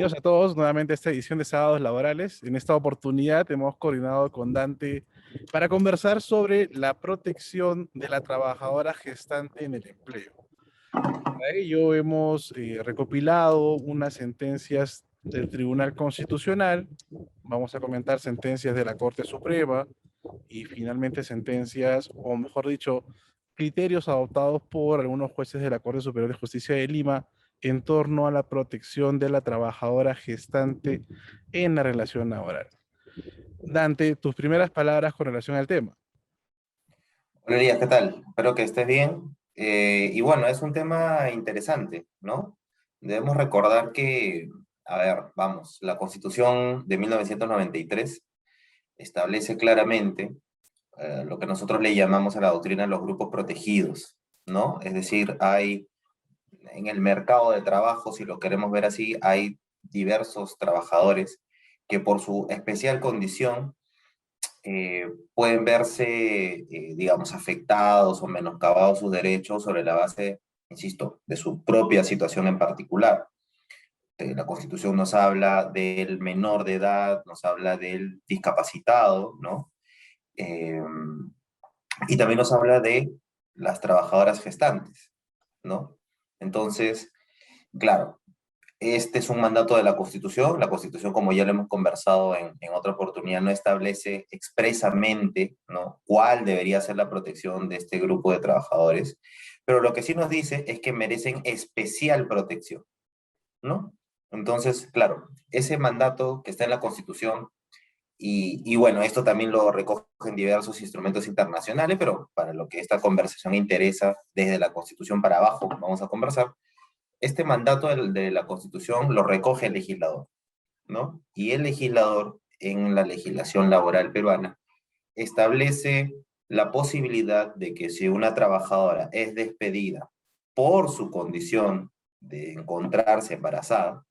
Bienvenidos a todos nuevamente a esta edición de Sábados Laborales. En esta oportunidad hemos coordinado con Dante para conversar sobre la protección de la trabajadora gestante en el empleo. Para ello hemos recopilado unas sentencias del Tribunal Constitucional, vamos a comentar sentencias de la Corte Suprema y finalmente sentencias, o mejor dicho, criterios adoptados por algunos jueces de la Corte Superior de Justicia de Lima en torno a la protección de la trabajadora gestante en la relación laboral. Dante, tus primeras palabras con relación al tema. Hola Elías, ¿qué tal? Espero que estés bien. Y bueno, es un tema interesante, ¿no? Debemos recordar que, a ver, vamos, la Constitución de 1993 establece claramente lo que nosotros le llamamos a la doctrina los grupos protegidos, ¿no? Es decir, hay en el mercado de trabajo, si lo queremos ver así, hay diversos trabajadores que por su especial condición pueden verse, digamos, afectados o menoscabados sus derechos sobre la base, insisto, de su propia situación en particular. La Constitución nos habla del menor de edad, nos habla del discapacitado, ¿no? Eh, y también nos habla de las trabajadoras gestantes, ¿no? Entonces, claro, este es un mandato de la Constitución. La Constitución, como ya lo hemos conversado en otra oportunidad, no establece expresamente, ¿no?, cuál debería ser la protección de este grupo de trabajadores, pero lo que sí nos dice es que merecen especial protección, ¿no? Entonces, claro, ese mandato que está en la Constitución, y bueno, esto también lo recogen diversos instrumentos internacionales, pero para lo que esta conversación interesa, desde la Constitución para abajo, vamos a conversar. Este mandato de la Constitución lo recoge el legislador, ¿no? Y el legislador, en la legislación laboral peruana, establece la posibilidad de que si una trabajadora es despedida por su condición de encontrarse embarazada,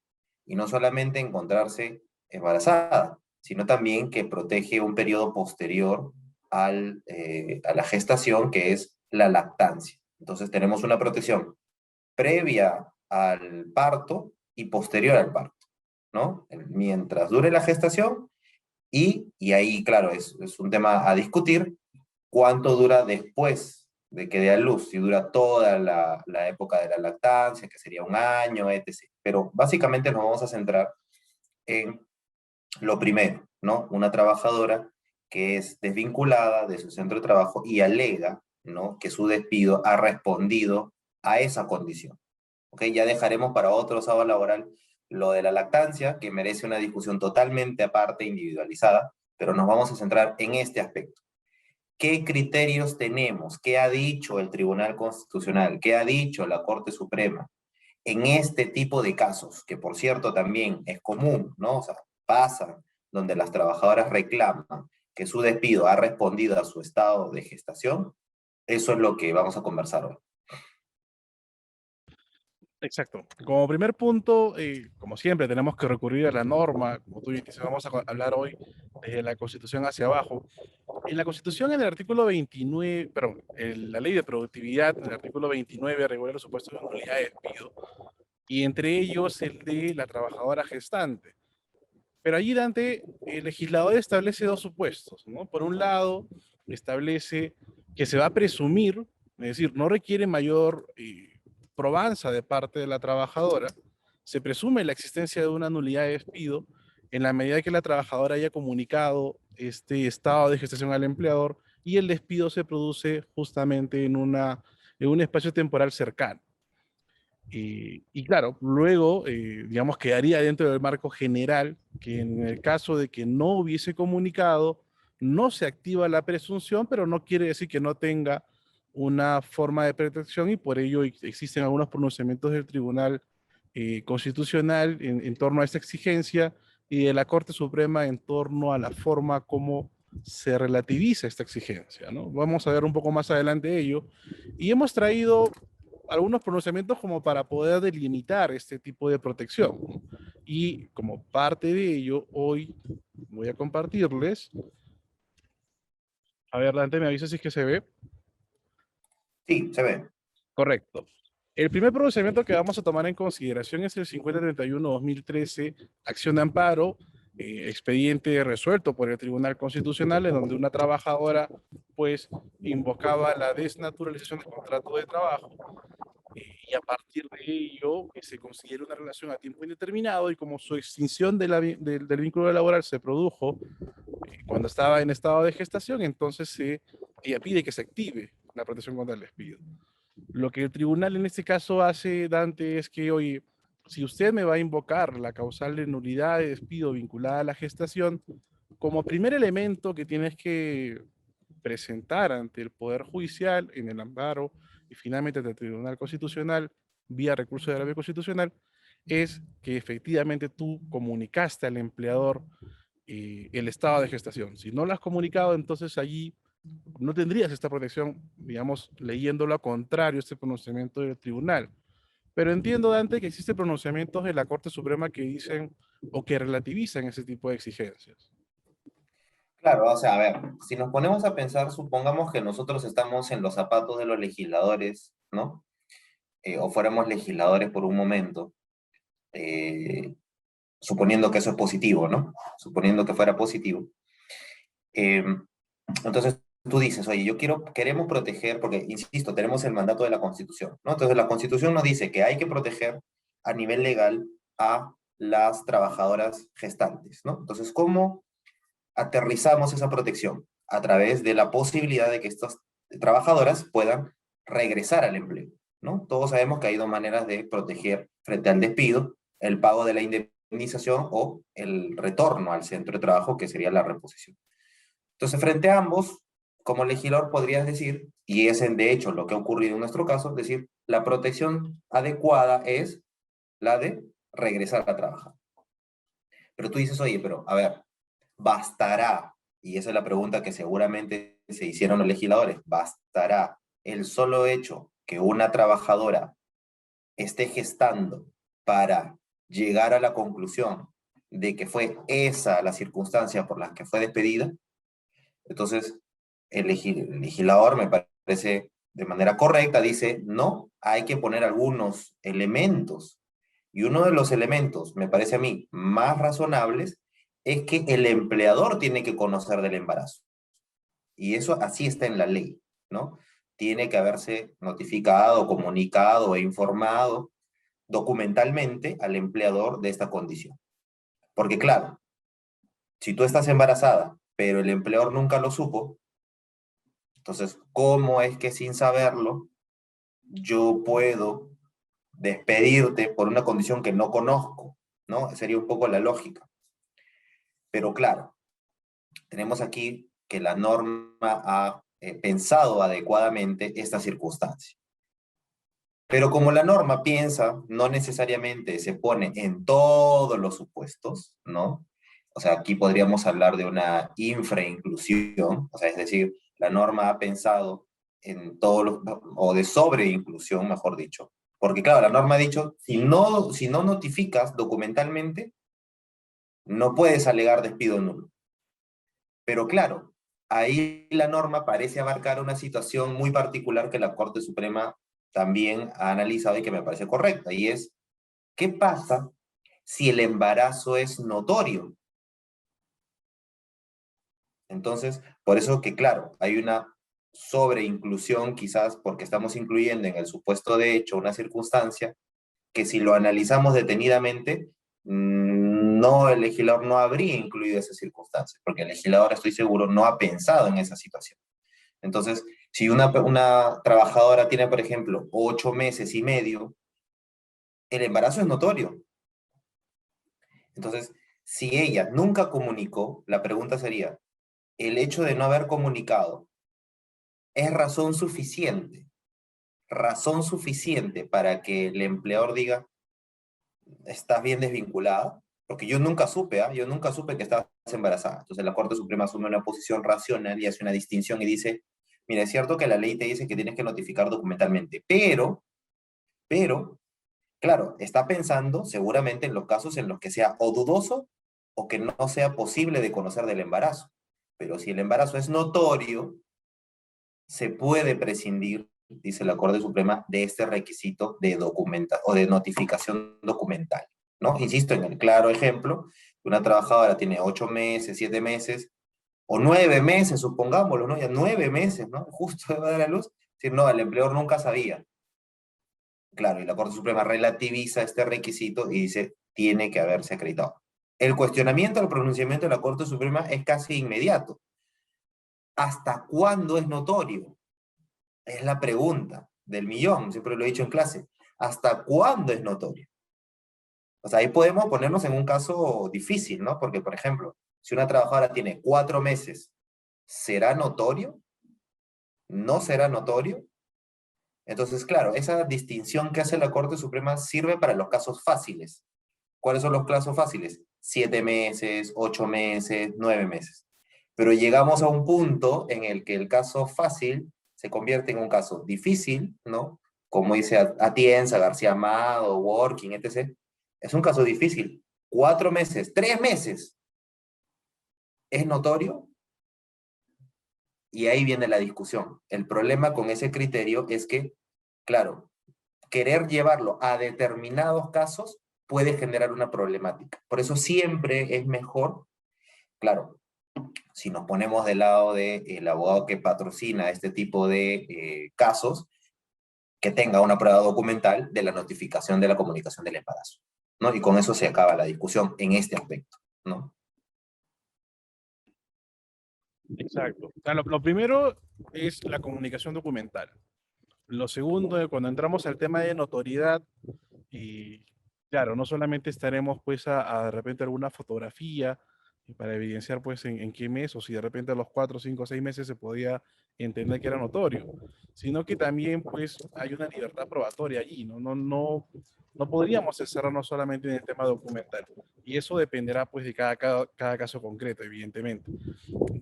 y no solamente encontrarse embarazada, sino también que protege un periodo posterior a la gestación, que es la lactancia. Entonces tenemos una protección previa al parto y posterior al parto, ¿no? Mientras dure la gestación y ahí, claro, es un tema a discutir, cuánto dura después de que dé a luz, si dura toda la época de la lactancia, que sería un año, etc. Pero básicamente nos vamos a centrar en lo primero, ¿no? Una trabajadora que es desvinculada de su centro de trabajo y alega, ¿no?, que su despido ha respondido a esa condición. ¿Ok? Ya dejaremos para otro sábado laboral lo de la lactancia, que merece una discusión totalmente aparte, individualizada, pero nos vamos a centrar en este aspecto. ¿Qué criterios tenemos? ¿Qué ha dicho el Tribunal Constitucional? ¿Qué ha dicho la Corte Suprema en este tipo de casos? Que por cierto también es común, ¿no? O sea, pasa donde las trabajadoras reclaman que su despido ha respondido a su estado de gestación. Eso es lo que vamos a conversar hoy. Exacto. Como primer punto, como siempre, tenemos que recurrir a la norma, como tú dices, vamos a hablar hoy desde la Constitución hacia abajo. En la Constitución, en el artículo 29, perdón, en la Ley de Productividad, en el artículo 29, regula los supuestos de nulidad de despido, y entre ellos el de la trabajadora gestante. Pero allí, Dante, el legislador establece dos supuestos, ¿no? Por un lado, establece que se va a presumir, es decir, no requiere mayor probanza de parte de la trabajadora, se presume la existencia de una nulidad de despido en la medida que la trabajadora haya comunicado este estado de gestación al empleador y el despido se produce justamente en un espacio temporal cercano. Y claro, luego, digamos, quedaría dentro del marco general que en el caso de que no hubiese comunicado, no se activa la presunción, pero no quiere decir que no tenga una forma de protección y por ello existen algunos pronunciamientos del Tribunal Constitucional en torno a esta exigencia y de la Corte Suprema en torno a la forma como se relativiza esta exigencia, ¿no? Vamos a ver un poco más adelante ello. Y hemos traído algunos pronunciamientos como para poder delimitar este tipo de protección. Y como parte de ello, hoy voy a compartirles. A ver, Dante, me avisa si es que se ve. Sí, se ve. Correcto. El primer pronunciamiento que vamos a tomar en consideración es el 5031-2013, acción de amparo, expediente resuelto por el Tribunal Constitucional, en donde una trabajadora pues invocaba la desnaturalización del contrato de trabajo, y a partir de ello se considera una relación a tiempo indeterminado, y como su extinción del vínculo laboral se produjo cuando estaba en estado de gestación, entonces ella pide que se active la protección contra el despido. Lo que el tribunal en este caso hace, Dante, es que, oye, si usted me va a invocar la causal de nulidad de despido vinculada a la gestación, como primer elemento que tienes que presentar ante el Poder Judicial en el amparo y finalmente ante el Tribunal Constitucional vía recurso de agravio constitucional, es que efectivamente tú comunicaste al empleador el estado de gestación. Si no lo has comunicado, entonces allí no tendrías esta protección, digamos, leyendo lo contrario, este pronunciamiento del tribunal. Pero entiendo, Dante, que existen pronunciamientos de la Corte Suprema que dicen o que relativizan ese tipo de exigencias. Claro, o sea, a ver, si nos ponemos a pensar, supongamos que nosotros estamos en los zapatos de los legisladores, ¿no? O fuéramos legisladores por un momento, eh, suponiendo que eso es positivo, ¿no? Suponiendo que fuera positivo. Eh, entonces tú dices, oye, queremos proteger, porque, insisto, tenemos el mandato de la Constitución, ¿no? Entonces la Constitución nos dice que hay que proteger a nivel legal a las trabajadoras gestantes, ¿no? Entonces, ¿cómo aterrizamos esa protección? A través de la posibilidad de que estas trabajadoras puedan regresar al empleo, ¿no? Todos sabemos que hay dos maneras de proteger frente al despido: el pago de la indemnización o el retorno al centro de trabajo, que sería la reposición. Entonces, frente a ambos, como legislador podrías decir, y es de hecho lo que ha ocurrido en nuestro caso, decir, la protección adecuada es la de regresar a trabajar. Pero tú dices, oye, pero a ver, ¿bastará? Y esa es la pregunta que seguramente se hicieron los legisladores. ¿Bastará el solo hecho que una trabajadora esté gestando para llegar a la conclusión de que fue esa la circunstancia por la que fue despedida? Entonces, el legislador, me parece de manera correcta, dice, no, hay que poner algunos elementos. Y uno de los elementos, me parece a mí, más razonables, es que el empleador tiene que conocer del embarazo. Y eso así está en la ley, ¿no? Tiene que haberse notificado, comunicado e informado documentalmente al empleador de esta condición. Porque claro, si tú estás embarazada, pero el empleador nunca lo supo, entonces, ¿cómo es que sin saberlo yo puedo despedirte por una condición que no conozco? ¿No? Sería un poco la lógica. Pero claro, tenemos aquí que la norma ha pensado adecuadamente esta circunstancia. Pero como la norma piensa, no necesariamente se pone en todos los supuestos, ¿no? O sea, aquí podríamos hablar de una infrainclusión, o sea, es decir, la norma ha pensado en todos los, o de sobreinclusión, mejor dicho. Porque claro, la norma ha dicho, si no notificas documentalmente, no puedes alegar despido nulo. Pero claro, ahí la norma parece abarcar una situación muy particular que la Corte Suprema también ha analizado y que me parece correcta, y es, ¿qué pasa si el embarazo es notorio? Entonces, por eso que, claro, hay una sobreinclusión, quizás porque estamos incluyendo en el supuesto de hecho una circunstancia que, si lo analizamos detenidamente, no, el legislador no habría incluido esa circunstancia, porque el legislador, estoy seguro, no ha pensado en esa situación. Entonces, si una trabajadora tiene, por ejemplo, 8 meses y medio, el embarazo es notorio. Entonces, si ella nunca comunicó, la pregunta sería, ¿el hecho de no haber comunicado es razón suficiente para que el empleador diga, estás bien desvinculada? Porque yo nunca supe, ¿ah? Yo nunca supe que estabas embarazada. Entonces la Corte Suprema asume una posición racional y hace una distinción y dice, mira, es cierto que la ley te dice que tienes que notificar documentalmente, pero, claro, está pensando seguramente en los casos en los que sea o dudoso o que no sea posible de conocer del embarazo. Pero si el embarazo es notorio, se puede prescindir dice la Corte Suprema, de este requisito de documenta o de notificación documental, ¿no? Insisto en el claro ejemplo, una trabajadora tiene 8 meses, 7 meses, o 9 meses, supongámoslo, ¿no? Ya 9 meses, ¿no? Justo va a dar a luz. Es decir, no, el empleador nunca sabía. Claro, y la Corte Suprema relativiza este requisito y dice, tiene que haberse acreditado. El cuestionamiento al pronunciamiento de la Corte Suprema es casi inmediato. ¿Hasta cuándo es notorio? Es la pregunta del millón, siempre lo he dicho en clase. ¿Hasta cuándo es notorio? O sea, ahí podemos ponernos en un caso difícil, ¿no? Porque, por ejemplo, si una trabajadora tiene 4 meses, ¿será notorio? ¿No será notorio? Entonces, claro, esa distinción que hace la Corte Suprema sirve para los casos fáciles. ¿Cuáles son los casos fáciles? 7 meses, 8 meses, 9 meses. Pero llegamos a un punto en el que el caso fácil se convierte en un caso difícil, ¿no? Como dice Atienza, García Amado, Working, etc. Es un caso difícil. 4 meses, 3 meses, ¿es notorio? Y ahí viene la discusión. El problema con ese criterio es que, claro, querer llevarlo a determinados casos puede generar una problemática. Por eso siempre es mejor, claro, si nos ponemos del lado del abogado que patrocina este tipo de casos, que tenga una prueba documental de la notificación de la comunicación del embarazo, ¿no? Y con eso se acaba la discusión en este aspecto, ¿no? Exacto. O sea, lo primero es la comunicación documental. Lo segundo, cuando entramos al tema de notoriedad, y claro, no solamente estaremos pues a de repente alguna fotografía para evidenciar pues en qué mes o si de repente a los 4, 5, 6 meses se podía entender que era notorio, sino que también pues hay una libertad probatoria allí, no podríamos cerrarnos solamente en el tema documental y eso dependerá pues de cada caso concreto, evidentemente.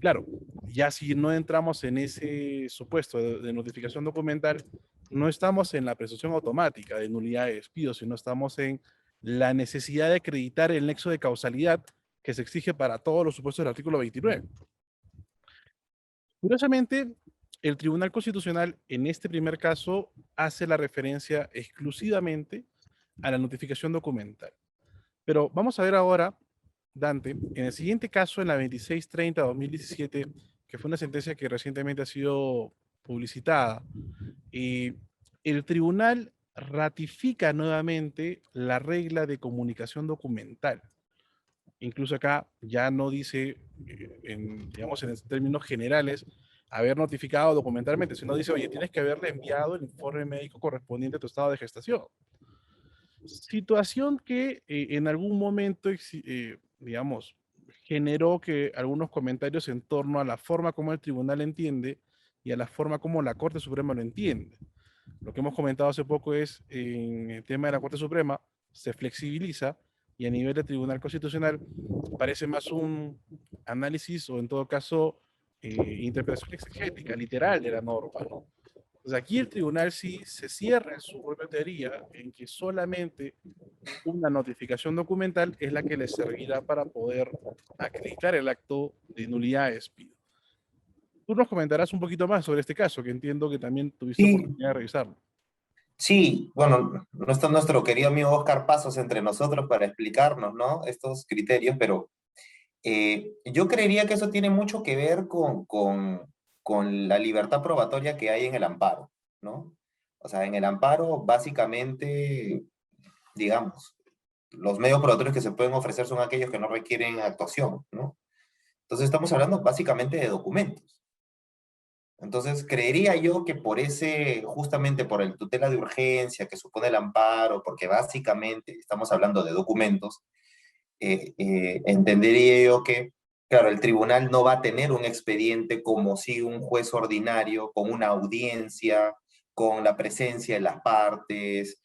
Claro, ya si no entramos en ese supuesto de notificación documental, no estamos en la presunción automática de nulidad de despido, sino estamos en la necesidad de acreditar el nexo de causalidad que se exige para todos los supuestos del artículo 29. Curiosamente, el Tribunal Constitucional en este primer caso hace la referencia exclusivamente a la notificación documental. Pero vamos a ver ahora, Dante, en el siguiente caso, en la 2630-2017, que fue una sentencia que recientemente ha sido publicitada, y el tribunal ratifica nuevamente la regla de comunicación documental. Incluso acá ya no dice, digamos, en términos generales, haber notificado documentalmente, sino dice, oye, tienes que haberle enviado el informe médico correspondiente a tu estado de gestación. Situación que en algún momento, digamos, generó que algunos comentarios en torno a la forma como el tribunal entiende y a la forma como la Corte Suprema lo entiende. Lo que hemos comentado hace poco es, en el tema de la Corte Suprema, se flexibiliza y a nivel de Tribunal Constitucional parece más un análisis o en todo caso interpretación exegética, literal de la norma, ¿no? Entonces aquí el tribunal sí se cierra en su propia teoría en que solamente una notificación documental es la que le servirá para poder acreditar el acto de nulidad de despido. Tú nos comentarás un poquito más sobre este caso, que entiendo que también tuviste Sí, oportunidad de revisarlo. sí, bueno, no está nuestro querido amigo Oscar Pasos entre nosotros para explicarnos, ¿no? Estos criterios, pero yo creería que eso tiene mucho que ver con la libertad probatoria que hay en el amparo, ¿no? O sea, en el amparo, básicamente, digamos, los medios probatorios que se pueden ofrecer son aquellos que no requieren actuación, ¿no? Entonces estamos hablando básicamente de documentos. Entonces creería yo que por ese, justamente por el tutela de urgencia que supone el amparo, porque básicamente estamos hablando de documentos, entendería yo que, claro, el tribunal no va a tener un expediente como si un juez ordinario, con una audiencia, con la presencia de las partes,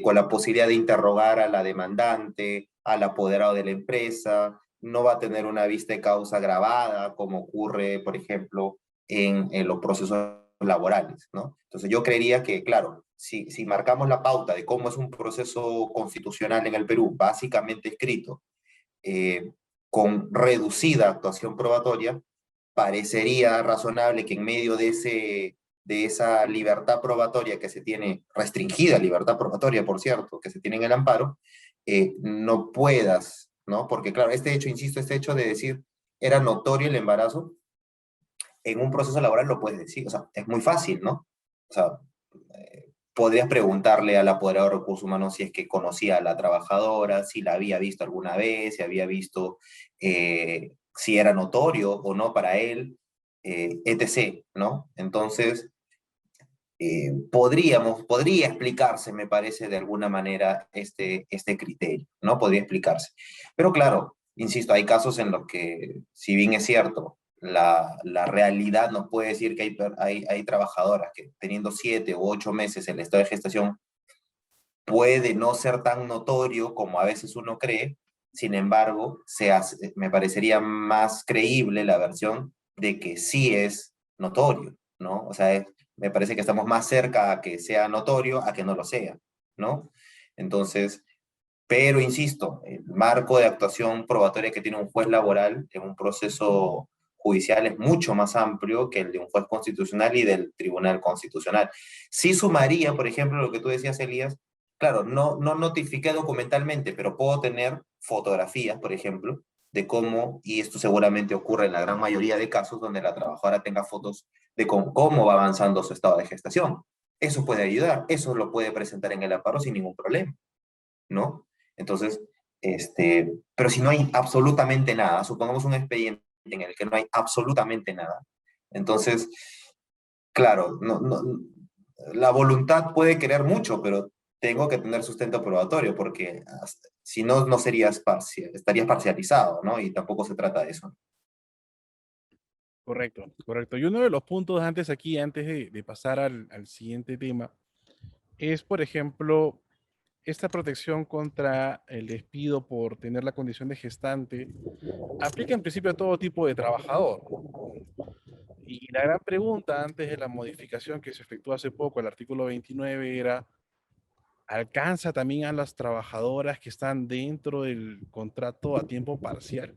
con la posibilidad de interrogar a la demandante, al apoderado de la empresa, no va a tener una vista de causa grabada, como ocurre, por ejemplo, en los procesos laborales, ¿no? Entonces yo creería que, claro, si marcamos la pauta de cómo es un proceso constitucional en el Perú, básicamente escrito, eh, con reducida actuación probatoria, parecería razonable que en medio de esa libertad probatoria que se tiene, restringida libertad probatoria, por cierto, que se tiene en el amparo, no puedas, ¿no? Porque claro, este hecho, insisto, este hecho de decir era notorio el embarazo, en un proceso laboral lo puedes decir, o sea, es muy fácil, ¿no? O sea, podrías preguntarle al apoderado de recursos humanos si es que conocía a la trabajadora, si la había visto alguna vez, si había visto si era notorio o no para él, etc., ¿no? Entonces, podría explicarse, me parece, de alguna manera este criterio, ¿no? Podría explicarse. Pero claro, insisto, hay casos en los que, si bien es cierto, la realidad nos puede decir que hay trabajadoras que teniendo 7 u 8 meses el estado de gestación puede no ser tan notorio como a veces uno cree. Sin embargo, me parecería más creíble la versión de que sí es notorio, ¿no? O sea, me parece que estamos más cerca a que sea notorio a que no lo sea, ¿no? Entonces, pero insisto, el marco de actuación probatoria que tiene un juez laboral en un proceso judicial es mucho más amplio que el de un juez constitucional y del Tribunal Constitucional. Sí sumaría, por ejemplo, lo que tú decías, Elías, claro, no notifiqué documentalmente, pero puedo tener fotografías, por ejemplo, de cómo, y esto seguramente ocurre en la gran mayoría de casos donde la trabajadora tenga fotos de cómo va avanzando su estado de gestación. Eso puede ayudar, eso lo puede presentar en el amparo sin ningún problema, ¿no? Entonces, pero si no hay absolutamente nada, supongamos un expediente en el que no hay absolutamente nada, entonces, claro, la voluntad puede querer mucho, pero tengo que tener sustento probatorio, porque si no, no serías parcial, estarías parcializado, ¿no? Y tampoco se trata de eso. Correcto, correcto. Y uno de los puntos antes aquí, antes de pasar al siguiente tema, es, por ejemplo, esta protección contra el despido por tener la condición de gestante aplica en principio a todo tipo de trabajador. Y la gran pregunta antes de la modificación que se efectuó hace poco, el artículo 29, era, ¿alcanza también a las trabajadoras que están dentro del contrato a tiempo parcial?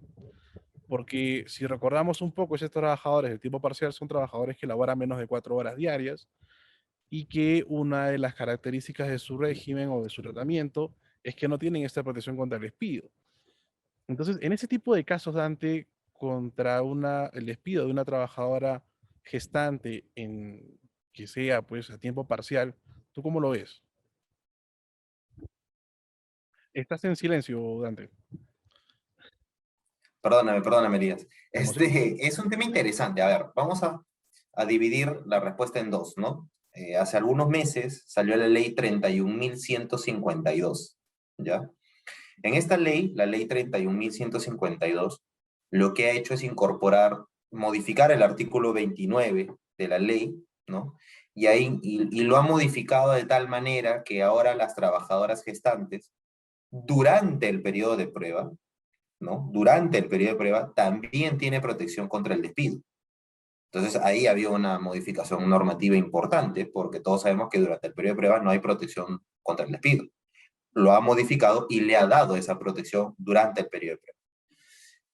Porque si recordamos un poco, esos trabajadores de tiempo parcial son trabajadores que laboran menos de 4 horas diarias y que una de las características de su régimen o de su tratamiento es que no tienen esta protección contra el despido. Entonces, en ese tipo de casos, Dante, contra el despido de una trabajadora gestante en que sea pues a tiempo parcial, ¿tú cómo lo ves? Estás en silencio, Dante. Perdóname, Elías. Como siempre. Es un tema interesante. A ver, vamos a dividir la respuesta en dos, ¿no? Hace algunos meses salió la ley 31.152, ¿ya? En esta ley, la ley 31.152, lo que ha hecho es modificar el artículo 29 de la ley, ¿no? Y lo ha modificado de tal manera que ahora las trabajadoras gestantes, durante el periodo de prueba, ¿no? Durante el periodo de prueba, también tiene protección contra el despido. Entonces ahí había una modificación normativa importante, porque todos sabemos que durante el periodo de prueba no hay protección contra el despido. Lo ha modificado y le ha dado esa protección durante el periodo de prueba.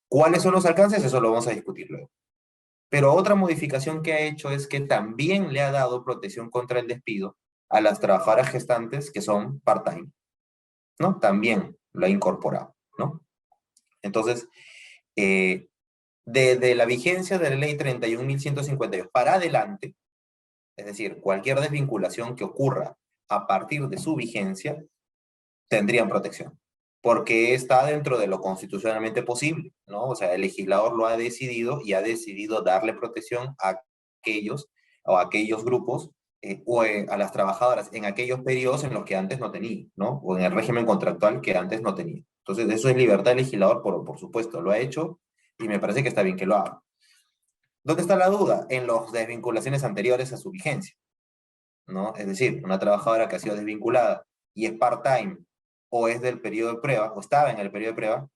¿Cuáles son los alcances? Eso lo vamos a discutir luego. Pero otra modificación que ha hecho es que también le ha dado protección contra el despido a las trabajadoras gestantes que son part-time, ¿no? También lo ha incorporado, ¿no? Entonces, desde la vigencia de la ley 31.152 para adelante, es decir, cualquier desvinculación que ocurra a partir de su vigencia, tendrían protección, porque está dentro de lo constitucionalmente posible, ¿no? O sea, el legislador lo ha decidido y ha decidido darle protección a aquellos o a aquellos grupos a las trabajadoras en aquellos periodos en los que antes no tenía, ¿no? O en el régimen contractual que antes no tenía. Entonces, eso es libertad del legislador, por supuesto, lo ha hecho y me parece que está bien que lo haga. ¿Dónde está la duda? En las desvinculaciones anteriores a su vigencia, ¿no? Es decir, una trabajadora que ha sido desvinculada y es part-time o es del periodo de prueba o estaba en el periodo de prueba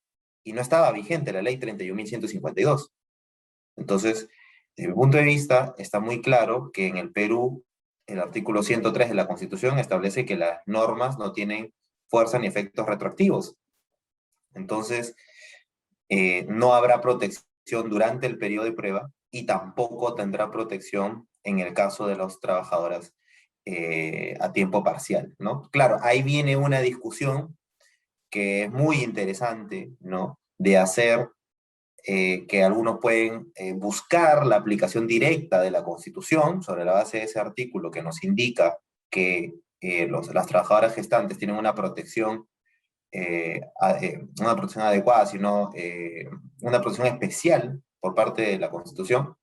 y no estaba vigente la ley 31.152. Entonces, desde mi punto de vista, está muy claro que en el Perú el artículo 103 de la Constitución establece que las normas no tienen fuerza ni efectos retroactivos. Entonces, no habrá protección durante el periodo de prueba y tampoco tendrá protección en el caso de las trabajadoras a tiempo parcial, ¿no? Claro, ahí viene una discusión que es muy interesante, ¿no? De hacer que algunos pueden buscar la aplicación directa de la Constitución sobre la base de ese artículo que nos indica que las trabajadoras gestantes tienen una protección adecuada, sino una protección especial por parte de la Constitución,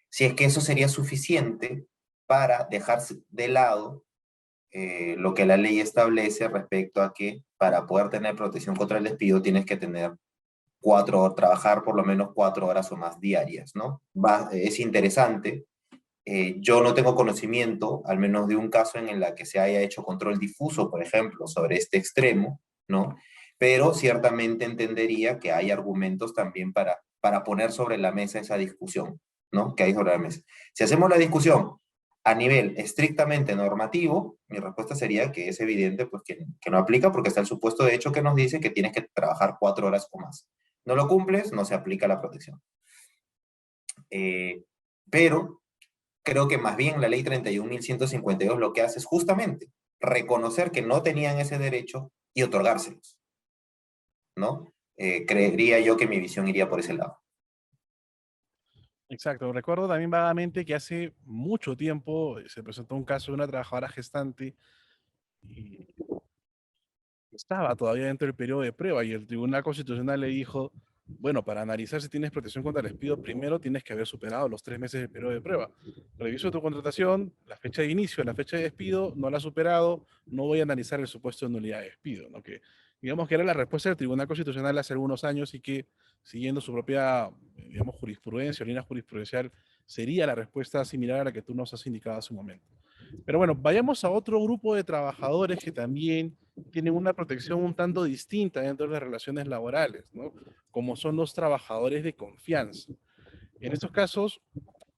si es que eso sería suficiente para dejar de lado lo que la ley establece respecto a que para poder tener protección contra el despido tienes que tener trabajar por lo menos 4 horas o más diarias, ¿no? Es interesante. Yo no tengo conocimiento, al menos de un caso en el que se haya hecho control difuso, por ejemplo, sobre este extremo, ¿no? Pero ciertamente entendería que hay argumentos también para poner sobre la mesa esa discusión, ¿no? Que hay sobre la mesa. Si hacemos la discusión a nivel estrictamente normativo, mi respuesta sería que es evidente pues, que no aplica porque está el supuesto de hecho que nos dice que tienes que trabajar 4 horas o más. No lo cumples, no se aplica la protección. Pero creo que más bien la ley 31.152 lo que hace es justamente reconocer que no tenían ese derecho y otorgárselos, ¿no? Creería yo que mi visión iría por ese lado. Exacto. Recuerdo también vagamente que hace mucho tiempo se presentó un caso de una trabajadora gestante y estaba todavía dentro del periodo de prueba y el Tribunal Constitucional le dijo, bueno, para analizar si tienes protección contra el despido, primero tienes que haber superado los 3 meses del periodo de prueba. Reviso tu contratación, la fecha de inicio, la fecha de despido, no la has superado, no voy a analizar el supuesto de nulidad de despido, ¿no? Que digamos que era la respuesta del Tribunal Constitucional hace algunos años y que siguiendo su propia, digamos, jurisprudencia, línea jurisprudencial, sería la respuesta similar a la que tú nos has indicado hace un momento. Pero bueno, vayamos a otro grupo de trabajadores que también tienen una protección un tanto distinta dentro de las relaciones laborales, ¿no? Como son los trabajadores de confianza. En estos casos,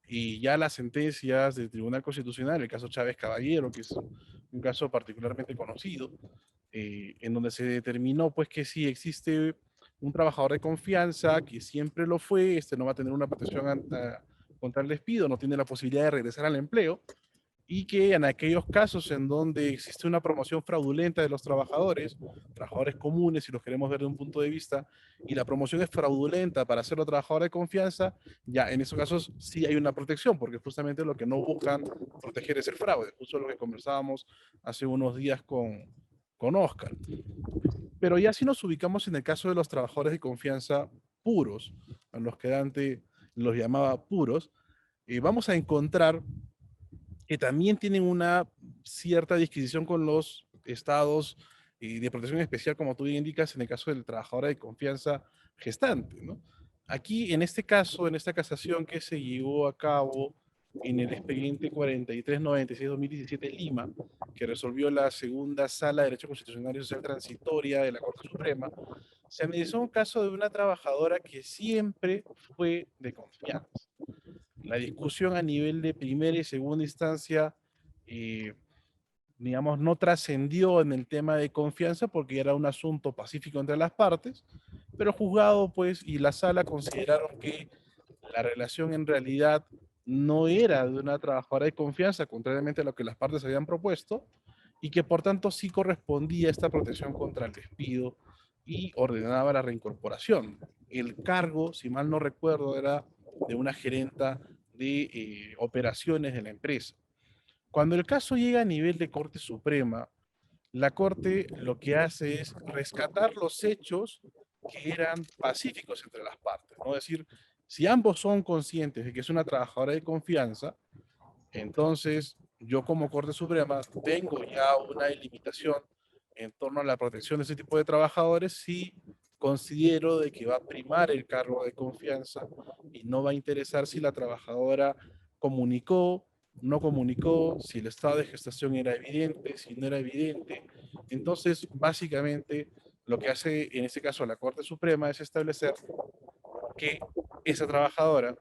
y ya las sentencias del Tribunal Constitucional, el caso Chávez Caballero, que es un caso particularmente conocido, en donde se determinó pues que si existe un trabajador de confianza, que siempre lo fue, este no va a tener una protección contra el despido, no tiene la posibilidad de regresar al empleo, y que en aquellos casos en donde existe una promoción fraudulenta de los trabajadores comunes, si los queremos ver de un punto de vista, y la promoción es fraudulenta para hacerlo trabajador de confianza, ya en esos casos sí hay una protección, porque justamente lo que no buscan proteger es el fraude, justo lo que conversábamos hace unos días con Oscar. Pero ya si nos ubicamos en el caso de los trabajadores de confianza puros, a los que Dante los llamaba puros, vamos a encontrar que también tienen una cierta disquisición con los estados de protección especial, como tú bien indicas, en el caso del trabajador de confianza gestante, ¿no? Aquí, en este caso, en esta casación que se llevó a cabo en el expediente 4396-2017 Lima, que resolvió la segunda sala de Derecho Constitucional y Social Transitoria de la Corte Suprema, se analizó un caso de una trabajadora que siempre fue de confianza. La discusión a nivel de primera y segunda instancia, eh, digamos, no trascendió en el tema de confianza porque era un asunto pacífico entre las partes, pero el juzgado, pues, y la sala consideraron que la relación en realidad no era de una trabajadora de confianza, contrariamente a lo que las partes habían propuesto, y que por tanto sí correspondía esta protección contra el despido y ordenaba la reincorporación. El cargo, si mal no recuerdo, era de una gerenta de operaciones de la empresa. Cuando el caso llega a nivel de Corte Suprema, la Corte lo que hace es rescatar los hechos que eran pacíficos entre las partes, ¿no? Es decir, si ambos son conscientes de que es una trabajadora de confianza, entonces yo como Corte Suprema tengo ya una delimitación en torno a la protección de ese tipo de trabajadores si considero de que va a primar el cargo de confianza y no va a interesar si la trabajadora comunicó, no comunicó, si el estado de gestación era evidente, si no era evidente. Entonces, básicamente, lo que hace en este caso la Corte Suprema es establecer que esa trabajadora,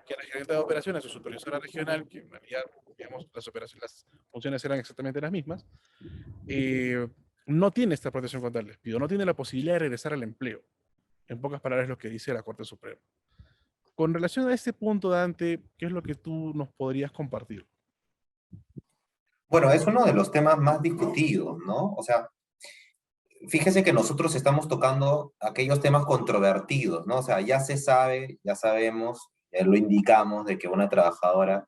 que era gerente de operaciones o supervisora regional, que en realidad, digamos, las operaciones, las funciones eran exactamente las mismas, eh, no tiene esta protección contra el despido, no tiene la posibilidad de regresar al empleo. En pocas palabras, lo que dice la Corte Suprema. Con relación a este punto, Dante, ¿qué es lo que tú nos podrías compartir? Bueno, es uno de los temas más discutidos, ¿no? O sea, fíjese que nosotros estamos tocando aquellos temas controvertidos, ¿no? O sea, ya se sabe, ya sabemos, ya lo indicamos de que una trabajadora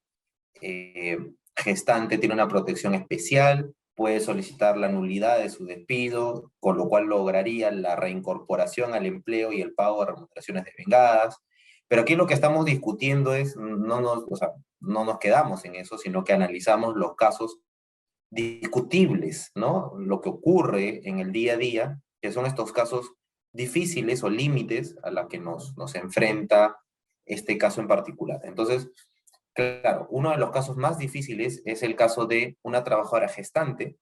gestante tiene una protección especial, puede solicitar la nulidad de su despido, con lo cual lograría la reincorporación al empleo y el pago de remuneraciones desvengadas. Pero aquí lo que estamos discutiendo es, o sea, no nos quedamos en eso, sino que analizamos los casos discutibles, ¿no? Lo que ocurre en el día a día, que son estos casos difíciles o límites a la que nos enfrenta este caso en particular. Entonces, claro, uno de los casos más difíciles es el caso de una trabajadora gestante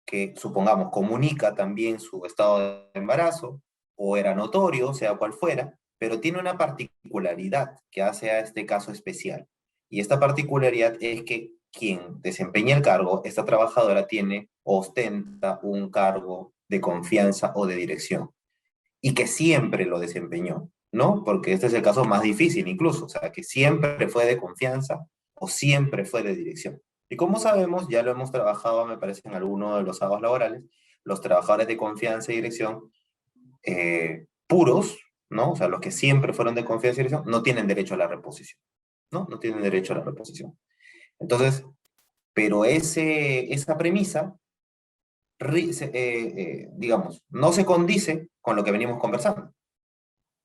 que, supongamos, comunica también su estado de embarazo o era notorio, sea cual fuera, pero tiene una particularidad que hace a este caso especial. Y esta particularidad es que quien desempeña el cargo, esta trabajadora tiene, ostenta un cargo de confianza o de dirección y que siempre lo desempeñó, ¿no? Porque este es el caso más difícil incluso, o sea, que siempre fue de confianza o siempre fue de dirección. Y como sabemos, ya lo hemos trabajado, me parece, en alguno de los sábados laborales, los trabajadores de confianza y dirección puros, ¿no? O sea, los que siempre fueron de confianza y dirección, no tienen derecho a la reposición, ¿no? No tienen derecho a la reposición. Entonces, pero esa premisa, digamos, no se condice con lo que venimos conversando.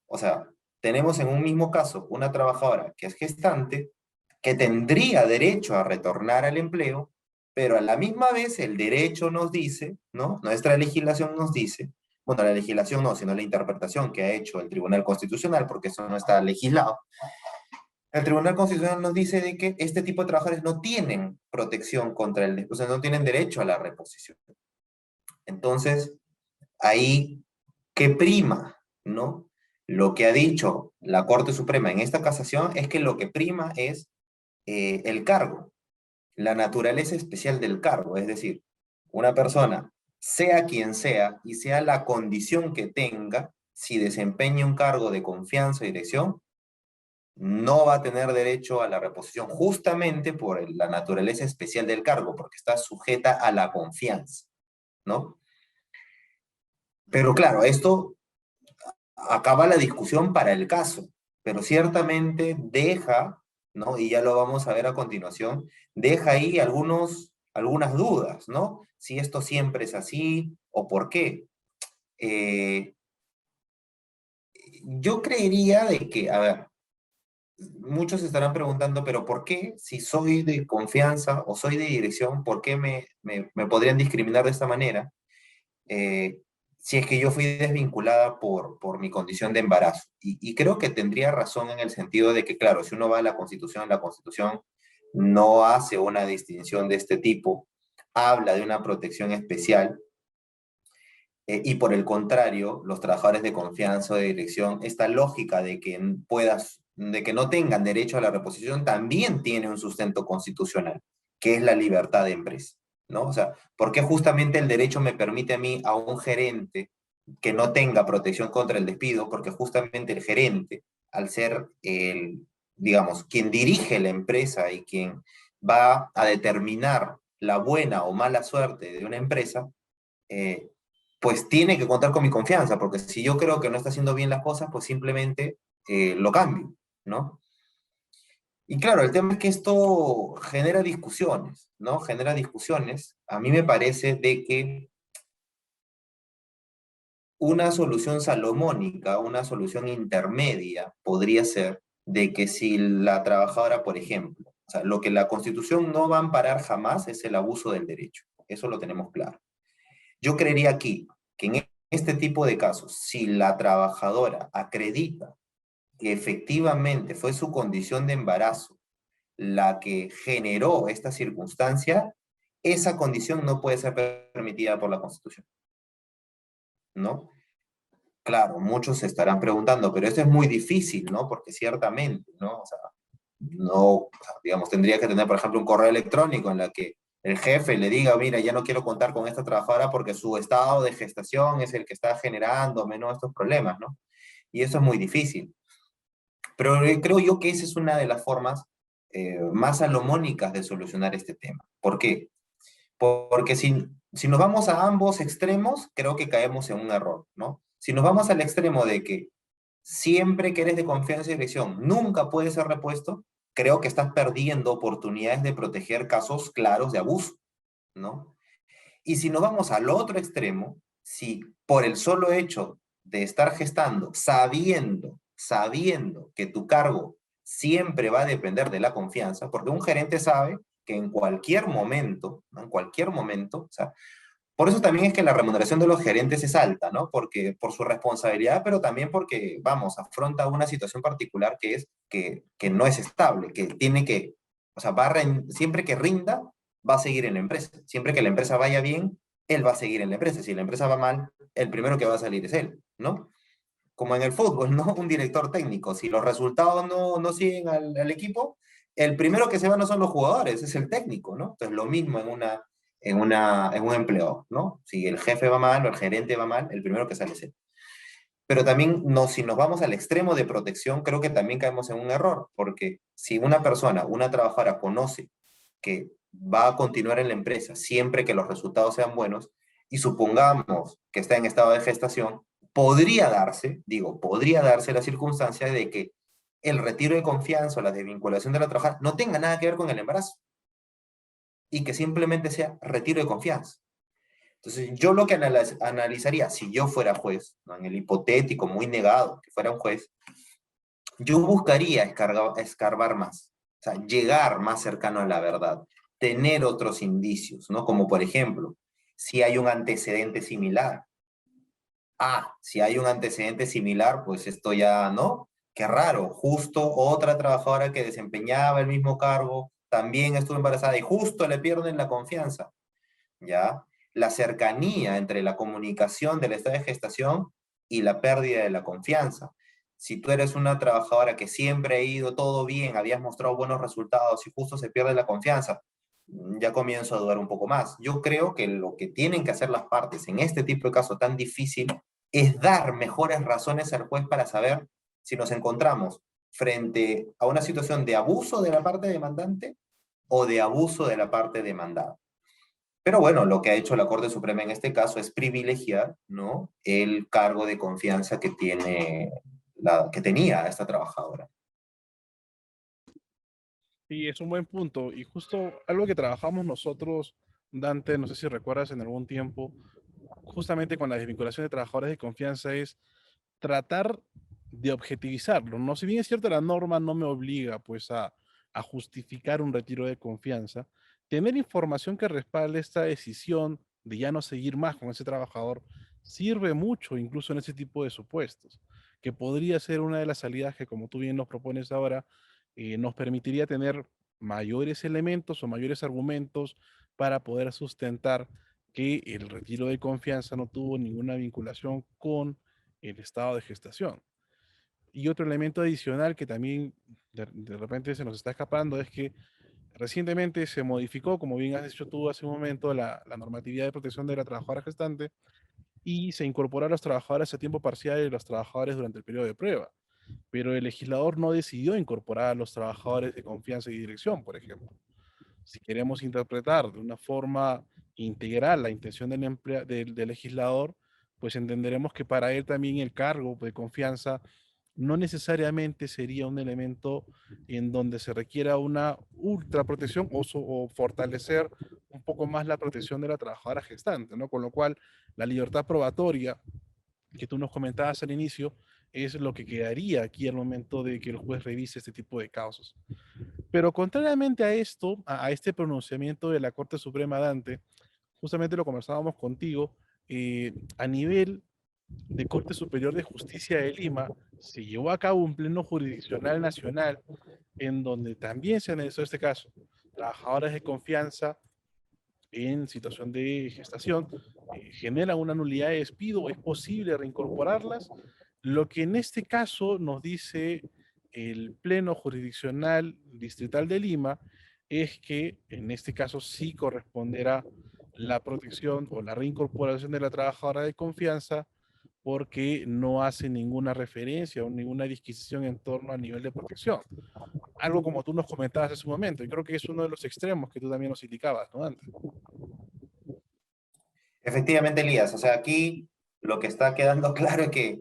O sea, tenemos en un mismo caso una trabajadora que es gestante, que tendría derecho a retornar al empleo, pero a la misma vez el derecho nos dice, ¿no? Nuestra legislación nos dice, bueno, la legislación no, sino la interpretación que ha hecho el Tribunal Constitucional, porque eso no está legislado. El Tribunal Constitucional nos dice de que este tipo de trabajadores no tienen protección contra o sea, no tienen derecho a la reposición. Entonces, ahí, ¿qué prima, no? Lo que ha dicho la Corte Suprema en esta casación es que lo que prima es el cargo, la naturaleza especial del cargo, es decir, una persona, sea quien sea y sea la condición que tenga, si desempeña un cargo de confianza y dirección, no va a tener derecho a la reposición justamente por la naturaleza especial del cargo, porque está sujeta a la confianza, ¿no? Pero claro, esto acaba la discusión para el caso, pero ciertamente deja, ¿no? Y ya lo vamos a ver a continuación, deja ahí algunas dudas, ¿no? Si esto siempre es así o por qué. Eh, yo creería de que, a ver, muchos estarán preguntando, pero ¿por qué si soy de confianza o soy de dirección, por qué me podrían discriminar de esta manera? eh, si es que yo fui desvinculada por mi condición de embarazo. Y creo que tendría razón en el sentido de que, claro, si uno va a la Constitución no hace una distinción de este tipo, habla de una protección especial, y por el contrario, los trabajadores de confianza o de dirección, esta lógica de que no tengan derecho a la reposición también tiene un sustento constitucional, que es la libertad de empresa, ¿no? O sea, ¿por qué justamente el derecho me permite a mí, a un gerente, que no tenga protección contra el despido? Porque justamente el gerente, al ser digamos, quien dirige la empresa y quien va a determinar la buena o mala suerte de una empresa, eh, pues tiene que contar con mi confianza, porque si yo creo que no está haciendo bien las cosas, pues simplemente lo cambio, ¿no? Y claro, el tema es que esto genera discusiones, ¿no? Genera discusiones. A mí me parece de que una solución salomónica, una solución intermedia, podría ser de que si la trabajadora, por ejemplo, o sea, lo que la Constitución no va a amparar jamás es el abuso del derecho. Eso lo tenemos claro. Yo creería aquí que en este tipo de casos, si la trabajadora acredita que efectivamente fue su condición de embarazo la que generó esta circunstancia, esa condición no puede ser permitida por la Constitución, ¿no? Claro, muchos se estarán preguntando, pero esto es muy difícil, ¿no? Porque ciertamente, ¿no? O sea, no, o sea, digamos, tendría que tener, por ejemplo, un correo electrónico en la que el jefe le diga, mira, ya no quiero contar con esta trabajadora porque su estado de gestación es el que está generándome, ¿no? Estos problemas, ¿no? Y eso es muy difícil. Pero creo yo que esa es una de las formas más salomónicas de solucionar este tema. ¿Por qué? Porque si nos vamos a ambos extremos, creo que caemos en un error, ¿no? Si nos vamos al extremo de que siempre que eres de confianza y dirección nunca puede ser repuesto, creo que estás perdiendo oportunidades de proteger casos claros de abuso, ¿no? Y si nos vamos al otro extremo, si por el solo hecho de estar gestando, sabiendo que tu cargo siempre va a depender de la confianza, porque un gerente sabe que en cualquier momento, ¿no? En cualquier momento, o sea, por eso también es que la remuneración de los gerentes es alta, ¿no? Porque por su responsabilidad, pero también porque, vamos, afronta una situación particular que es que no es estable, que tiene que, o sea, siempre que rinda, va a seguir en la empresa. Siempre que la empresa vaya bien, él va a seguir en la empresa. Si la empresa va mal, el primero que va a salir es él, ¿no? Como en el fútbol, ¿no? Un director técnico. Si los resultados no siguen al equipo, el primero que se va no son los jugadores, es el técnico, ¿no? Entonces, lo mismo en un empleo, ¿no? Si el jefe va mal o el gerente va mal, el primero que sale es él. Pero también, no, si nos vamos al extremo de protección, creo que también caemos en un error, porque si una persona, una trabajadora, conoce que va a continuar en la empresa siempre que los resultados sean buenos, y supongamos que está en estado de gestación, podría darse, digo, podría darse la circunstancia de que el retiro de confianza o la desvinculación de la trabajadora no tenga nada que ver con el embarazo y que simplemente sea retiro de confianza. Entonces, yo lo que analizaría, si yo fuera juez, ¿no? En el hipotético, muy negado, que fuera un juez, yo buscaría escarbar más, o sea, llegar más cercano a la verdad, tener otros indicios, ¿no? Como por ejemplo, si hay un antecedente similar. Si hay un antecedente similar, pues esto ya, ¿no? Qué raro, justo otra trabajadora que desempeñaba el mismo cargo también estuvo embarazada y justo le pierden la confianza. ¿Ya? La cercanía entre la comunicación del estado de gestación y la pérdida de la confianza. Si tú eres una trabajadora que siempre ha ido todo bien, habías mostrado buenos resultados y justo se pierde la confianza, ya comienzo a dudar un poco más. Yo creo que lo que tienen que hacer las partes en este tipo de caso tan difícil es dar mejores razones al juez para saber si nos encontramos frente a una situación de abuso de la parte demandante o de abuso de la parte demandada. Pero bueno, lo que ha hecho la Corte Suprema en este caso es privilegiar, ¿no? El cargo de confianza que tenía esta trabajadora. Y es un buen punto. Y justo algo que trabajamos nosotros, Dante, no sé si recuerdas en algún tiempo, justamente con la desvinculación de trabajadores de confianza, es tratar de objetivizarlo, ¿no? Si bien es cierto, la norma no me obliga, pues, a justificar un retiro de confianza, tener información que respalde esta decisión de ya no seguir más con ese trabajador sirve mucho, incluso en ese tipo de supuestos, que podría ser una de las salidas que, como tú bien nos propones ahora, nos permitiría tener mayores elementos o mayores argumentos para poder sustentar que el retiro de confianza no tuvo ninguna vinculación con el estado de gestación. Y otro elemento adicional que también de repente se nos está escapando es que recientemente se modificó, como bien has dicho tú hace un momento, la normatividad de protección de la trabajadora gestante y se incorporó a los trabajadores a tiempo parcial y los trabajadores durante el periodo de prueba. Pero el legislador no decidió incorporar a los trabajadores de confianza y dirección, por ejemplo. Si queremos interpretar de una forma integral la intención del legislador, pues entenderemos que para él también el cargo de confianza no necesariamente sería un elemento en donde se requiera una ultra protección o fortalecer un poco más la protección de la trabajadora gestante, ¿no? Con lo cual, la libertad probatoria que tú nos comentabas al inicio es lo que quedaría aquí al momento de que el juez revise este tipo de causas. Pero contrariamente a esto, a este pronunciamiento de la Corte Suprema Dante, justamente lo conversábamos contigo, a nivel de Corte Superior de Justicia de Lima, se llevó a cabo un pleno jurisdiccional nacional en donde también se analizó este caso. Trabajadores de confianza en situación de gestación generan una nulidad de despido, es posible reincorporarlas. Lo que en este caso nos dice el Pleno Jurisdiccional Distrital de Lima es que en este caso sí corresponderá la protección o la reincorporación de la trabajadora de confianza porque no hace ninguna referencia o ninguna disquisición en torno al nivel de protección. Algo como tú nos comentabas hace un momento, y creo que es uno de los extremos que tú también nos indicabas, ¿no? Antes. Efectivamente, Elías, o sea, aquí lo que está quedando claro es que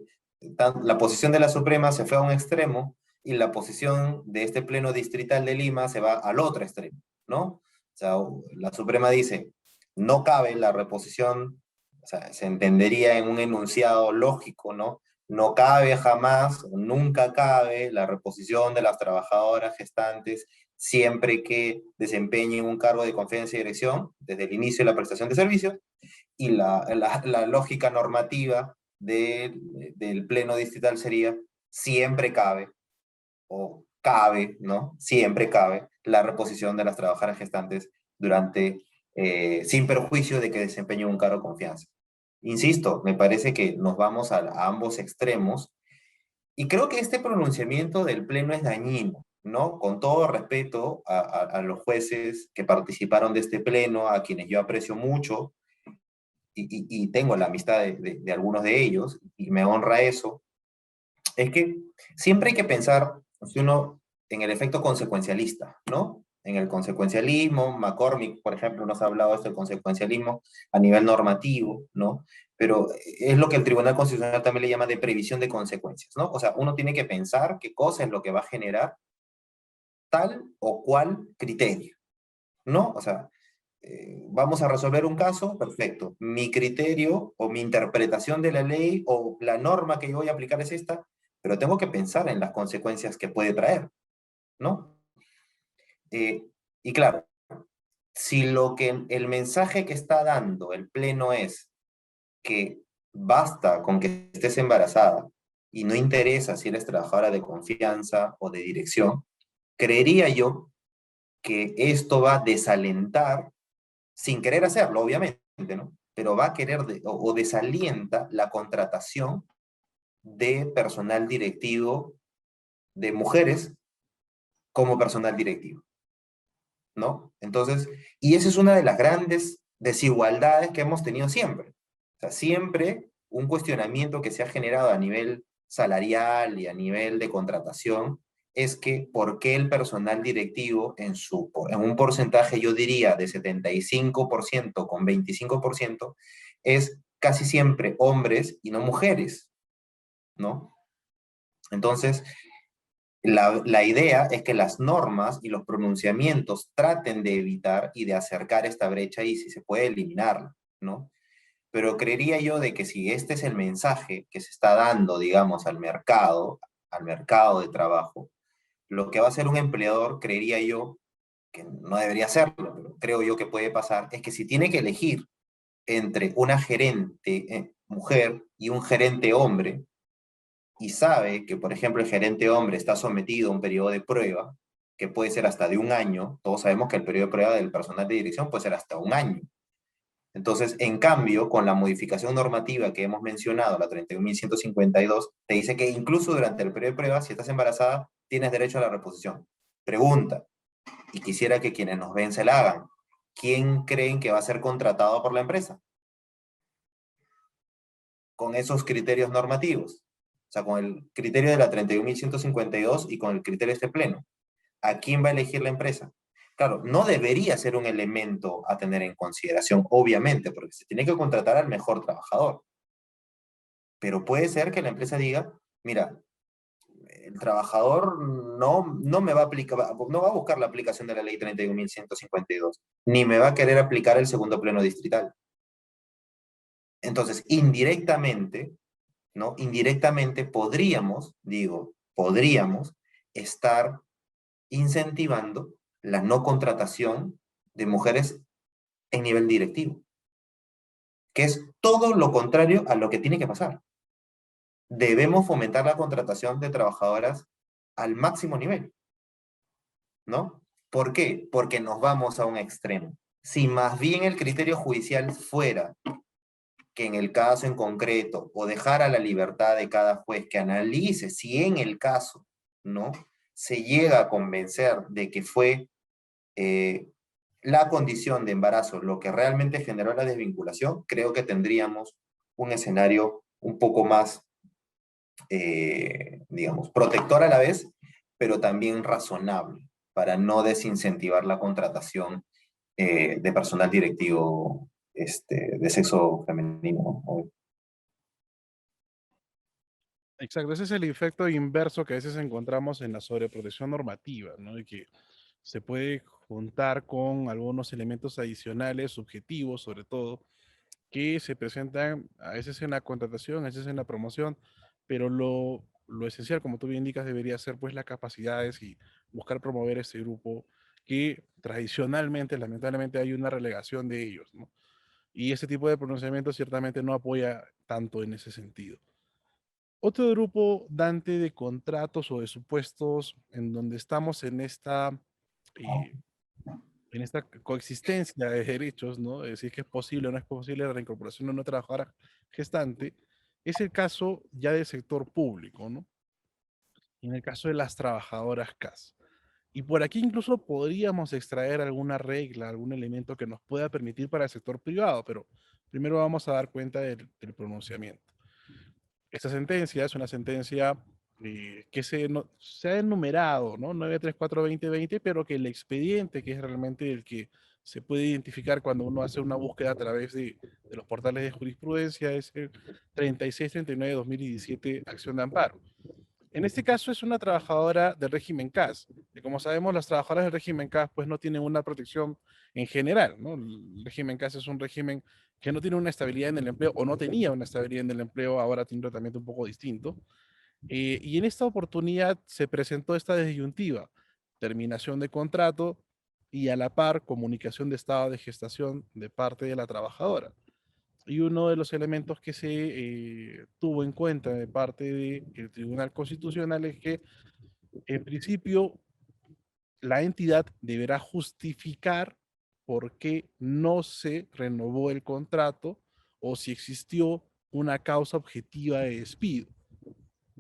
la posición de la Suprema se fue a un extremo y la posición de este Pleno Distrital de Lima se va al otro extremo, ¿no? O sea, la Suprema dice, no cabe la reposición, o sea, se entendería en un enunciado lógico, ¿no? No cabe jamás, nunca cabe la reposición de las trabajadoras gestantes siempre que desempeñen un cargo de confianza y dirección desde el inicio de la prestación de servicios, y la lógica normativa del pleno distrital sería siempre cabe, o cabe, ¿no? Siempre cabe la reposición de las trabajadoras gestantes durante, sin perjuicio de que desempeñen un cargo de confianza. Insisto, me parece que nos vamos a ambos extremos y creo que este pronunciamiento del pleno es dañino, ¿no? Con todo respeto a los jueces que participaron de este pleno, a quienes yo aprecio mucho, y tengo la amistad de algunos de ellos, y me honra eso, es que siempre hay que pensar, si uno, en el efecto consecuencialista, ¿no? En el consecuencialismo, McCormick, por ejemplo, nos ha hablado de esto del consecuencialismo a nivel normativo, ¿no? Pero es lo que el Tribunal Constitucional también le llama de previsión de consecuencias, ¿no? O sea, uno tiene que pensar qué cosa es lo que va a generar tal o cual criterio, ¿no? O sea, vamos a resolver un caso, perfecto. Mi criterio o mi interpretación de la ley o la norma que yo voy a aplicar es esta, pero tengo que pensar en las consecuencias que puede traer, ¿no? Y claro, si lo que el mensaje que está dando el Pleno es que basta con que estés embarazada y no interesa si eres trabajadora de confianza o de dirección, creería yo que esto va a desalentar sin querer hacerlo, obviamente, ¿no? Pero va a querer o desalienta la contratación de personal directivo, de mujeres como personal directivo, ¿no? Entonces, y esa es una de las grandes desigualdades que hemos tenido siempre. O sea, siempre un cuestionamiento que se ha generado a nivel salarial y a nivel de contratación es que por qué el personal directivo en un porcentaje, yo diría, de 75% con 25%, es casi siempre hombres y no mujeres, ¿no? Entonces, la idea es que las normas y los pronunciamientos traten de evitar y de acercar esta brecha y si se puede eliminarla, ¿no? Pero creería yo de que si este es el mensaje que se está dando, digamos, al mercado de trabajo, lo que va a hacer un empleador, creería yo, que no debería hacerlo, pero creo yo que puede pasar, es que si tiene que elegir entre una gerente mujer y un gerente hombre, y sabe que, por ejemplo, el gerente hombre está sometido a un periodo de prueba, que puede ser hasta de un año, todos sabemos que el periodo de prueba del personal de dirección puede ser hasta un año. Entonces, en cambio, con la modificación normativa que hemos mencionado, la 31.152, te dice que incluso durante el periodo de prueba, si estás embarazada, tienes derecho a la reposición. Pregunta, y quisiera que quienes nos ven se la hagan. ¿Quién creen que va a ser contratado por la empresa? Con esos criterios normativos. O sea, con el criterio de la 31.152 y con el criterio de este pleno. ¿A quién va a elegir la empresa? Claro, no debería ser un elemento a tener en consideración, obviamente, porque se tiene que contratar al mejor trabajador. Pero puede ser que la empresa diga, mira, el trabajador no me va a aplicar, no va a buscar la aplicación de la ley 31.152, ni me va a querer aplicar el segundo pleno distrital. Entonces, indirectamente, ¿no? Indirectamente podríamos, digo, podríamos estar incentivando la no contratación de mujeres en nivel directivo, que es todo lo contrario a lo que tiene que pasar. Debemos fomentar la contratación de trabajadoras al máximo nivel, ¿no? ¿Por qué? Porque nos vamos a un extremo. Si más bien el criterio judicial fuera que en el caso en concreto, o dejar a la libertad de cada juez que analice si en el caso, ¿no? Se llega a convencer de que fue la condición de embarazo lo que realmente generó la desvinculación, creo que tendríamos un escenario un poco más, digamos, protector a la vez, pero también razonable, para no desincentivar la contratación de personal directivo de sexo femenino, ¿no? Exacto, ese es el efecto inverso que a veces encontramos en la sobreprotección normativa, ¿no? Y que se puede juntar con algunos elementos adicionales, subjetivos sobre todo, que se presentan a veces en la contratación, a veces en la promoción, pero lo esencial, como tú bien indicas, debería ser pues las capacidades y buscar promover ese grupo que tradicionalmente, lamentablemente, hay una relegación de ellos, ¿no? Y ese tipo de pronunciamiento ciertamente no apoya tanto en ese sentido. Otro grupo, Dante, de contratos o de supuestos en donde estamos eh, en esta coexistencia de derechos, ¿no? Es decir, que es posible o no es posible la reincorporación de una trabajadora gestante, es el caso ya del sector público, ¿no? En el caso de las trabajadoras CAS. Y por aquí incluso podríamos extraer alguna regla, algún elemento que nos pueda permitir para el sector privado, pero primero vamos a dar cuenta del pronunciamiento. Esta sentencia es una sentencia que se ha enumerado, ¿no? 934-2020, pero que el expediente, que es realmente el que se puede identificar cuando uno hace una búsqueda a través de los portales de jurisprudencia, es el 3639-2017, acción de amparo. En este caso es una trabajadora del régimen CAS. Y como sabemos, las trabajadoras del régimen CAS pues no tienen una protección en general, ¿no? El régimen CAS es un régimen que no tiene una estabilidad en el empleo o no tenía una estabilidad en el empleo, ahora tiene un tratamiento un poco distinto. Y en esta oportunidad se presentó esta disyuntiva, terminación de contrato y a la par comunicación de estado de gestación de parte de la trabajadora. Y uno de los elementos que se tuvo en cuenta de parte del Tribunal Constitucional es que, en principio, la entidad deberá justificar por qué no se renovó el contrato o si existió una causa objetiva de despido.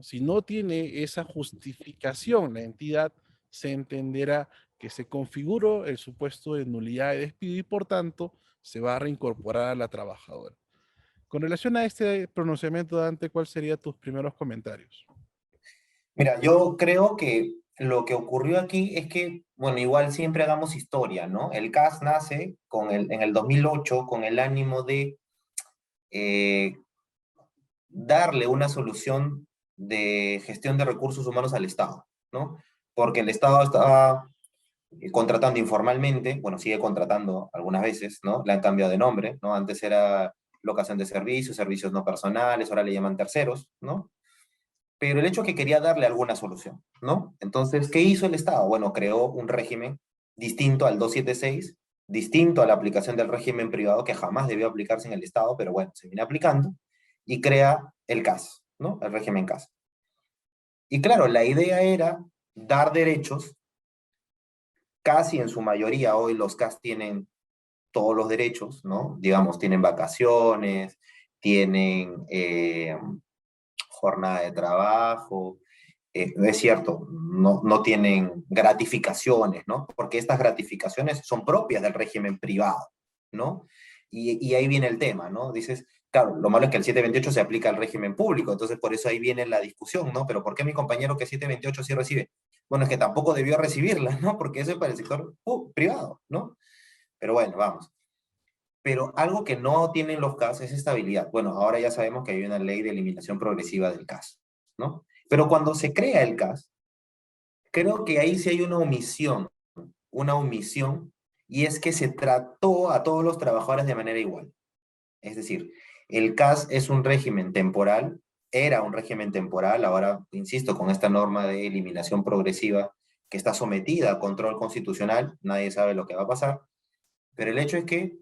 Si no tiene esa justificación, la entidad se entenderá que se configuró el supuesto de nulidad de despido y por tanto se va a reincorporar a la trabajadora. Con relación a este pronunciamiento, Dante, ¿cuáles serían tus primeros comentarios? Mira, yo creo que lo que ocurrió aquí es que, bueno, igual siempre hagamos historia, ¿no? El CAS nace en el 2008 con el ánimo de eh, darle una solución de gestión de recursos humanos al Estado, ¿no? Porque el Estado estaba contratando informalmente, bueno, sigue contratando algunas veces, ¿no? Le han cambiado de nombre, ¿no? Antes era locación de servicios, servicios no personales, ahora le llaman terceros, ¿no? Pero el hecho es que quería darle alguna solución, ¿no? Entonces, ¿qué hizo el Estado? Bueno, creó un régimen distinto al 276, distinto a la aplicación del régimen privado, que jamás debió aplicarse en el Estado, pero bueno, se viene aplicando, y crea el CAS, ¿no? El régimen CAS. Y claro, la idea era dar derechos, casi en su mayoría hoy los CAS tienen todos los derechos, ¿no? Digamos, tienen vacaciones, tienen jornada de trabajo, es cierto, no tienen gratificaciones, ¿no? Porque estas gratificaciones son propias del régimen privado, ¿no? Y ahí viene el tema, ¿no? Dices, claro, lo malo es que el 728 se aplica al régimen público, entonces por eso ahí viene la discusión, ¿no? Pero ¿por qué mi compañero que 728 sí recibe? Bueno, es que tampoco debió recibirla, ¿no? Porque eso es para el sector privado, ¿no? Pero bueno, vamos. Pero algo que no tienen los CAS es estabilidad. Bueno, ahora ya sabemos que hay una ley de eliminación progresiva del CAS, ¿no? Pero cuando se crea el CAS, creo que ahí sí hay una omisión, y es que se trató a todos los trabajadores de manera igual. Es decir, el CAS es un régimen temporal, era un régimen temporal, ahora, insisto, con esta norma de eliminación progresiva que está sometida a control constitucional, nadie sabe lo que va a pasar, pero el hecho es que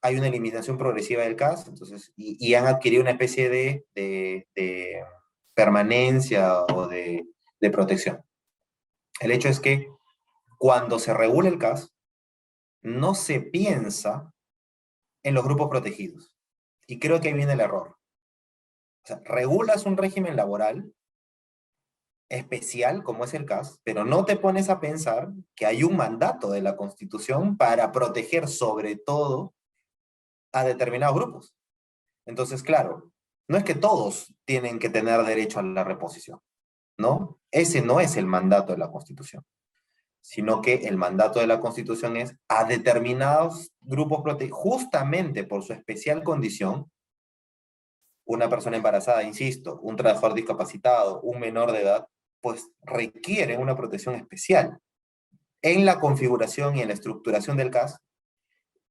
hay una eliminación progresiva del CAS, entonces, y han adquirido una especie de permanencia o de protección. El hecho es que cuando se regula el CAS, no se piensa en los grupos protegidos. Y creo que ahí viene el error. O sea, regulas un régimen laboral especial como es el CAS, pero no te pones a pensar que hay un mandato de la Constitución para proteger sobre todo a determinados grupos. Entonces, claro, No es que todos tienen que tener derecho a la reposición, ¿no? Ese no es el mandato de la Constitución, sino que el mandato de la Constitución es a determinados grupos protegidos, justamente por su especial condición, una persona embarazada, insisto, un trabajador discapacitado, un menor de edad, pues requieren una protección especial. En la configuración y en la estructuración del CAS,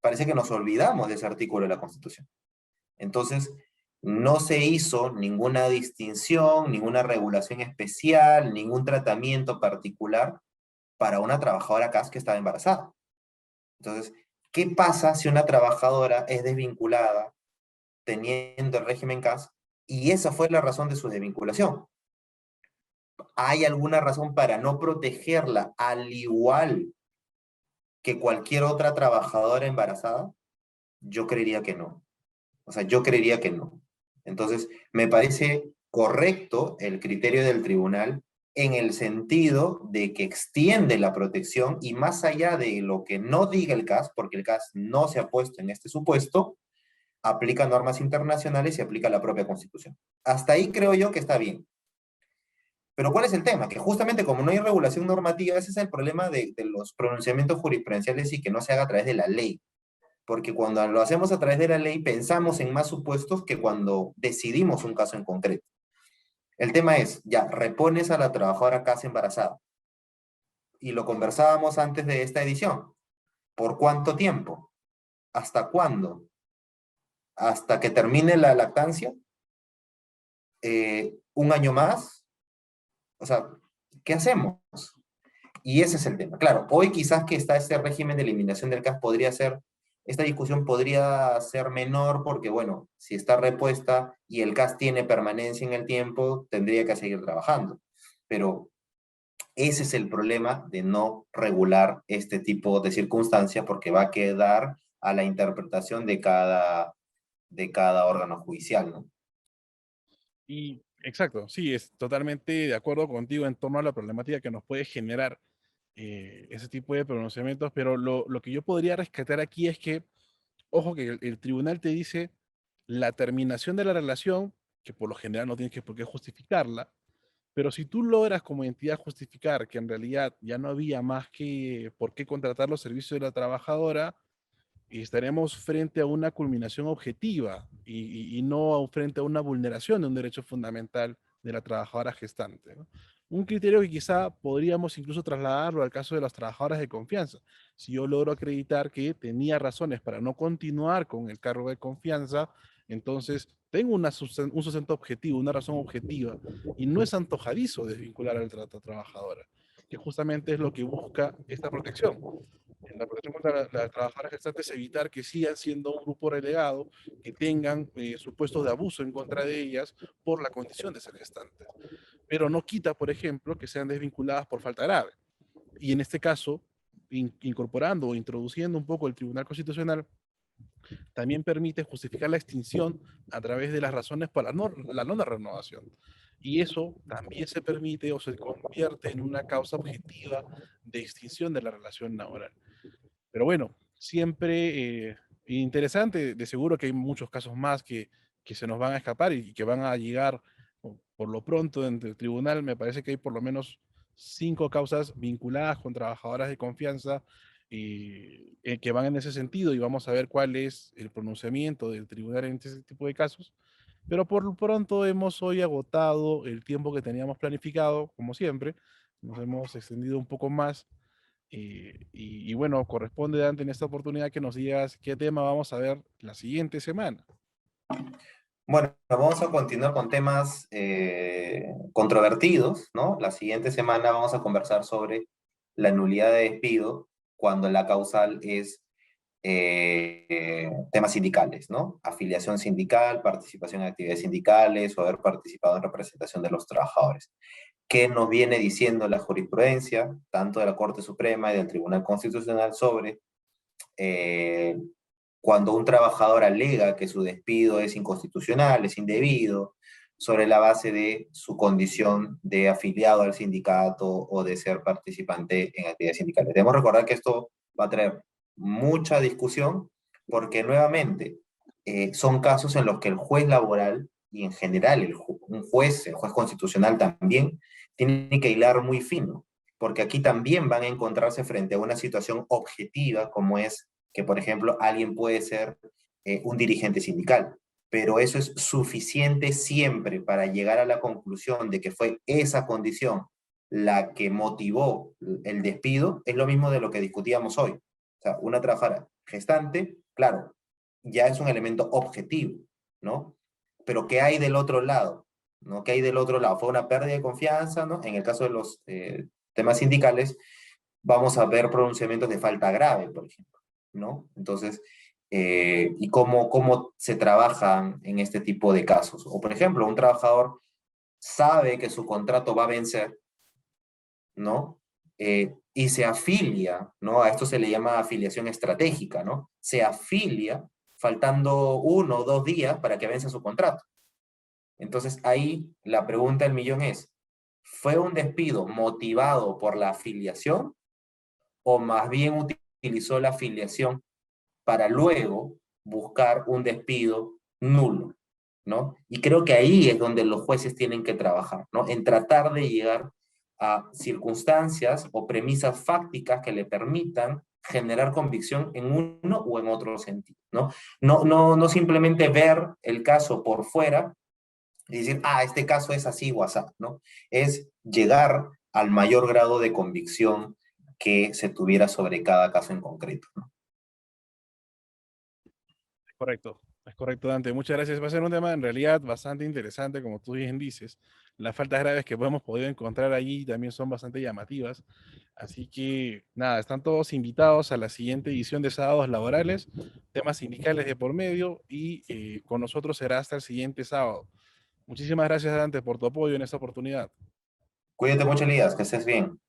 parece que nos olvidamos de ese artículo de la Constitución. Entonces, no se hizo ninguna distinción, ninguna regulación especial, ningún tratamiento particular para una trabajadora CAS que estaba embarazada. Entonces, ¿qué pasa si una trabajadora es desvinculada teniendo el régimen CAS y esa fue la razón de su desvinculación? ¿Hay alguna razón para no protegerla al igual que cualquier otra trabajadora embarazada? Yo creería que no. O sea, yo creería que no. Entonces, me parece correcto el criterio del tribunal en el sentido de que extiende la protección y más allá de lo que no diga el CAS, porque el CAS no se ha puesto en este supuesto, aplica normas internacionales y aplica la propia Constitución. Hasta ahí creo yo que está bien. Pero ¿cuál es el tema? Que justamente como no hay regulación normativa, ese es el problema de los pronunciamientos jurisprudenciales y que no se haga a través de la ley. Porque cuando lo hacemos a través de la ley pensamos en más supuestos que cuando decidimos un caso en concreto. El tema es, ya, repones a la trabajadora casi embarazada. Y lo conversábamos antes de esta edición. ¿Por cuánto tiempo? ¿Hasta cuándo? ¿Hasta que termine la lactancia? ¿Un año más? O sea, ¿qué hacemos? Y ese es el tema. Claro, hoy quizás que está este régimen de eliminación del CAS podría ser, esta discusión podría ser menor porque, bueno, si está repuesta y el CAS tiene permanencia en el tiempo, tendría que seguir trabajando. Pero ese es el problema de no regular este tipo de circunstancias porque va a quedar a la interpretación de cada órgano judicial, ¿no? Y exacto, sí, es totalmente de acuerdo contigo en torno a la problemática que nos puede generar ese tipo de pronunciamientos, pero lo que yo podría rescatar aquí es que, ojo, que el tribunal te dice la terminación de la relación, que por lo general no tienes que por qué justificarla, pero si tú logras como entidad justificar que en realidad ya no había más que por qué contratar los servicios de la trabajadora, y estaremos frente a una culminación objetiva y no frente a una vulneración de un derecho fundamental de la trabajadora gestante, ¿no? Un criterio que quizá podríamos incluso trasladarlo al caso de las trabajadoras de confianza. Si yo logro acreditar que tenía razones para no continuar con el cargo de confianza, entonces tengo un sustento objetivo, una razón objetiva, y no es antojadizo desvincular a la trabajadora, que justamente es lo que busca esta protección. En la protección contra las trabajadoras gestantes, evitar que sigan siendo un grupo relegado, que tengan supuestos de abuso en contra de ellas por la condición de ser gestantes. Pero no quita, por ejemplo, que sean desvinculadas por falta grave. Y en este caso, incorporando o introduciendo un poco el Tribunal Constitucional, también permite justificar la extinción a través de las razones para la no renovación. Y eso también se permite o se convierte en una causa objetiva de extinción de la relación laboral. Pero bueno, siempre interesante, de seguro que hay muchos casos más que se nos van a escapar y que van a llegar por lo pronto ante el tribunal. Me parece que hay por lo menos 5 causas vinculadas con trabajadoras de confianza que van en ese sentido y vamos a ver cuál es el pronunciamiento del tribunal en este tipo de casos. Pero por lo pronto hemos hoy agotado el tiempo que teníamos planificado, como siempre. Nos hemos extendido un poco más. Y bueno, corresponde, Dante, en esta oportunidad que nos digas qué tema vamos a ver la siguiente semana. Bueno, vamos a continuar con temas controvertidos, ¿no? La siguiente semana vamos a conversar sobre la nulidad de despido cuando la causal es temas sindicales, ¿no? Afiliación sindical, participación en actividades sindicales o haber participado en representación de los trabajadores. ¿Qué nos viene diciendo la jurisprudencia, tanto de la Corte Suprema y del Tribunal Constitucional, sobre eh, cuando un trabajador alega que su despido es inconstitucional, es indebido, sobre la base de su condición de afiliado al sindicato o de ser participante en actividades sindicales? Debemos recordar que esto va a traer mucha discusión porque nuevamente son casos en los que el juez laboral y en general un juez, el juez constitucional también, tiene que hilar muy fino, porque aquí también van a encontrarse frente a una situación objetiva, como es que, por ejemplo, alguien puede ser un dirigente sindical, pero eso es suficiente siempre para llegar a la conclusión de que fue esa condición la que motivó el despido, es lo mismo de lo que discutíamos hoy. O sea, una trabajadora gestante, claro, ya es un elemento objetivo, ¿no? Pero ¿qué hay del otro lado? ¿No? ¿Qué hay del otro lado? Fue una pérdida de confianza, ¿no? En el caso de los temas sindicales, vamos a ver pronunciamientos de falta grave, por ejemplo, ¿no? Entonces, ¿y cómo se trabaja en este tipo de casos? O, por ejemplo, un trabajador sabe que su contrato va a vencer, ¿no? Y se afilia, ¿no? A esto se le llama afiliación estratégica, ¿no? Se afilia faltando 1 o 2 días para que venza su contrato. Entonces ahí la pregunta del millón es, ¿fue un despido motivado por la afiliación o más bien utilizó la afiliación para luego buscar un despido nulo, ¿no? Y creo que ahí es donde los jueces tienen que trabajar, ¿no? En tratar de llegar a circunstancias o premisas fácticas que le permitan generar convicción en uno o en otro sentido, ¿no? No simplemente ver el caso por fuera y decir, este caso es así o así, ¿no? Es llegar al mayor grado de convicción que se tuviera sobre cada caso en concreto, ¿no? Es correcto, Dante. Muchas gracias. Va a ser un tema en realidad bastante interesante, como tú bien dices. Las faltas graves que hemos podido encontrar allí también son bastante llamativas. Así que, nada, están todos invitados a la siguiente edición de Sábados Laborales, temas sindicales de por medio, y con nosotros será hasta el siguiente sábado. Muchísimas gracias, Dante, por tu apoyo en esta oportunidad. Cuídate mucho, Elías, que estés bien.